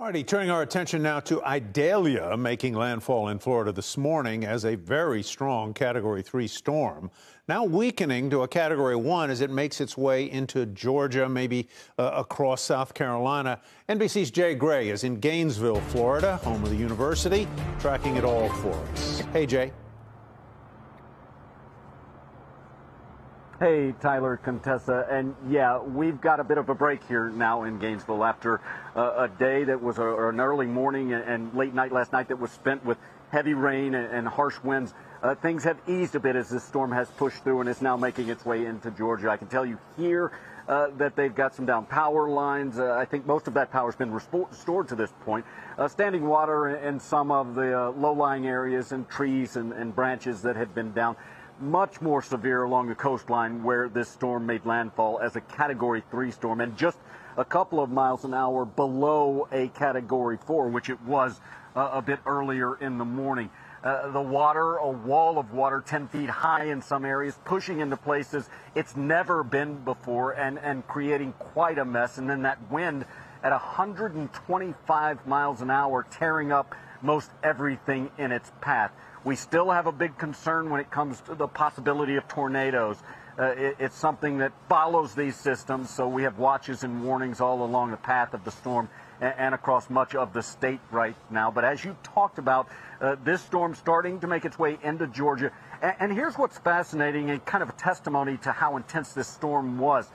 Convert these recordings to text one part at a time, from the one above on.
Alrighty, turning our attention now to Idalia, making landfall in Florida this morning as a very strong Category 3 storm, now weakening to a Category 1 as it makes its way into Georgia, maybe across South Carolina. NBC's Jay Gray is in Gainesville, Florida, home of the university, tracking it all for us. Hey, Jay. Hey, Tyler, Contessa, and yeah, we've got a bit of a break here now in Gainesville after a day that was an early morning and late night last night that was spent with heavy rain and harsh winds. Things have eased a bit as this storm has pushed through and is now making its way into Georgia. I can tell you here that they've got some down power lines. I think most of that power has been restored to this point. Standing water in some of the low-lying areas and trees and branches that had been down. Much more severe along the coastline where this storm made landfall as a Category 3 storm, and just a couple of miles an hour below a Category 4, which it was a bit earlier in the morning. The water, a wall of water 10 feet high in some areas, pushing into places it's never been before and creating quite a mess. And then that wind at 125 miles an hour tearing up most everything in its path. We still have a big concern when it comes to the possibility of tornadoes. It's something that follows these systems, so we have watches and warnings all along the path of the storm and across much of the state right now. But as you talked about, this storm starting to make its way into Georgia. And here's what's fascinating and kind of a testimony to how intense this storm was.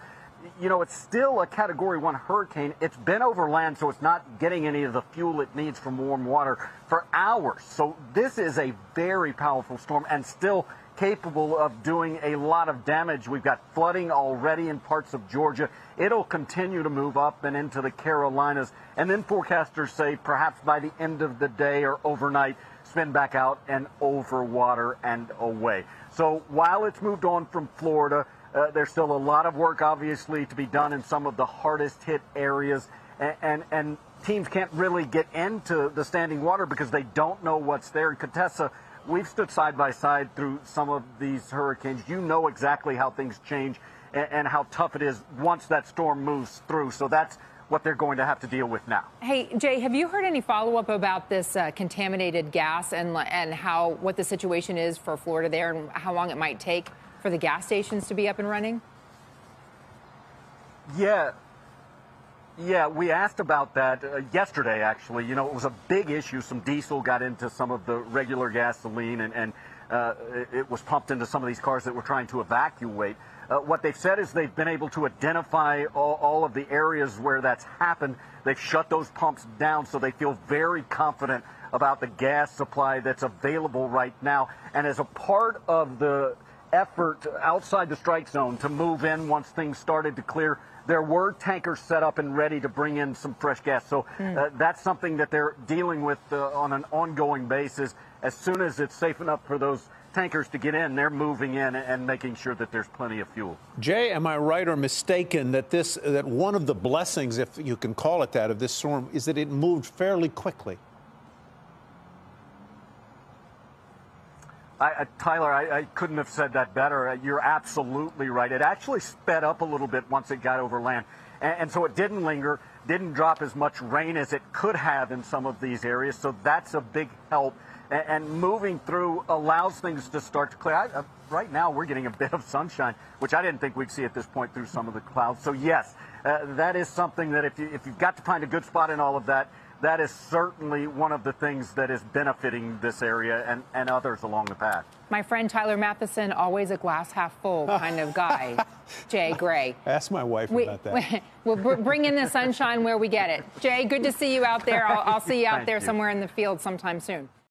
You know, it's still a Category 1 hurricane. It's been over land, so it's not getting any of the fuel it needs from warm water for hours. So this is a very powerful storm and still capable of doing a lot of damage. We've got flooding already in parts of Georgia. It'll continue to move up and into the Carolinas. And then forecasters say perhaps by the end of the day or overnight, spin back out and over water and away. So while it's moved on from Florida, there's still a lot of work, obviously, to be done in some of the hardest hit areas. And teams can't really get into the standing water because they don't know what's there. And Contessa, we've stood side by side through some of these hurricanes. You know exactly how things change and how tough it is once that storm moves through. So that's what they're going to have to deal with now. Hey, Jay, have you heard any follow-up about this contaminated gas and what the situation is for Florida there and how long it might take for the gas stations to be up and running? Yeah, we asked about that yesterday, actually. You know, it was a big issue. Some diesel got into some of the regular gasoline, and it was pumped into some of these cars that were trying to evacuate. What they've said is they've been able to identify all of the areas where that's happened. They've shut those pumps down, so they feel very confident about the gas supply that's available right now. And as a part of the effort outside the strike zone to move in once things started to clear, there were tankers set up and ready to bring in some fresh gas. So that's something that they're dealing with on an ongoing basis. As soon as it's safe enough for those tankers to get in, they're moving in and making sure that there's plenty of fuel. Jay, am I right or mistaken that that one of the blessings, if you can call it that, of this storm is that it moved fairly quickly? Tyler, I couldn't have said that better. You're absolutely right. It actually sped up a little bit once it got over land. And so it didn't linger, didn't drop as much rain as it could have in some of these areas. So that's a big help. And moving through allows things to start to clear. Right now, we're getting a bit of sunshine, which I didn't think we'd see at this point through some of the clouds. So, yes, that is something that if you've got to find a good spot in all of that, that is certainly one of the things that is benefiting this area and others along the path. My friend Tyler Matheson, always a glass half full kind of guy. Jay Gray. Ask my wife about that. We'll bring in the sunshine where we get it. Jay, good to see you out there. I'll see you out there somewhere in the field sometime soon.